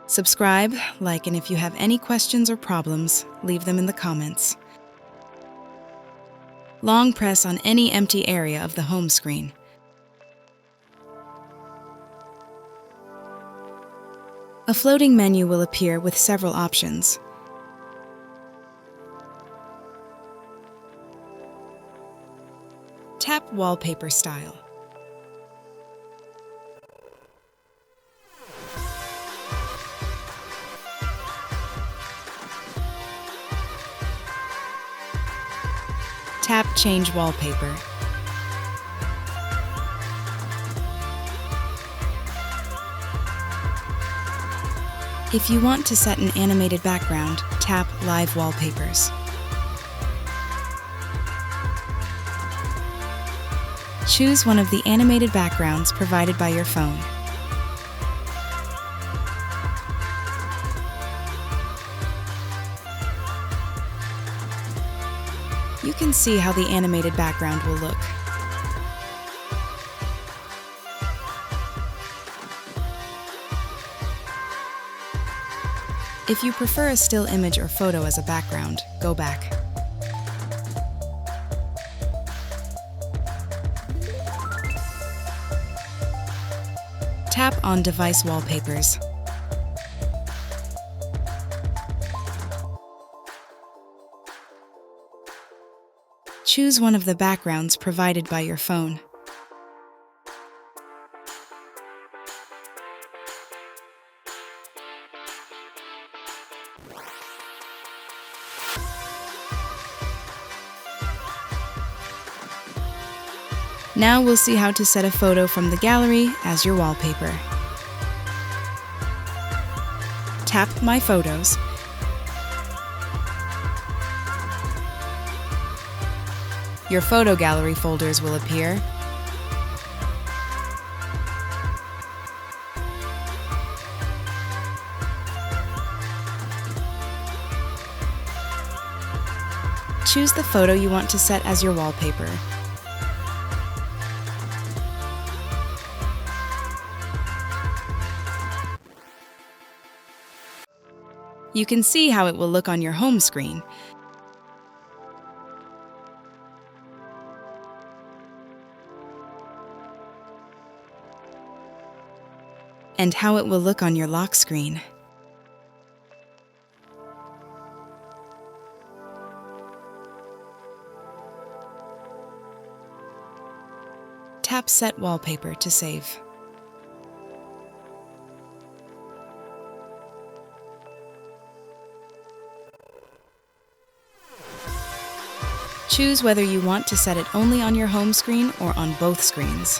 Subscribe, like, and if you have any questions or problems, leave them in the comments. Long press on any empty area of the home screen. A floating menu will appear with several options. Tap Wallpaper Style. Tap Change Wallpaper. If you want to set an animated background, tap Live Wallpapers. Choose one of the animated backgrounds provided by your phone. You can see how the animated background will look. If you prefer a still image or photo as a background, go back. Tap on Device Wallpapers. Choose one of the backgrounds provided by your phone. Now we'll see how to set a photo from the gallery as your wallpaper. Tap My Photos. Your photo gallery folders will appear. Choose the photo you want to set as your wallpaper. You can see how it will look on your home screen. And how it will look on your lock screen. Tap Set Wallpaper to save. Choose whether you want to set it only on your home screen or on both screens.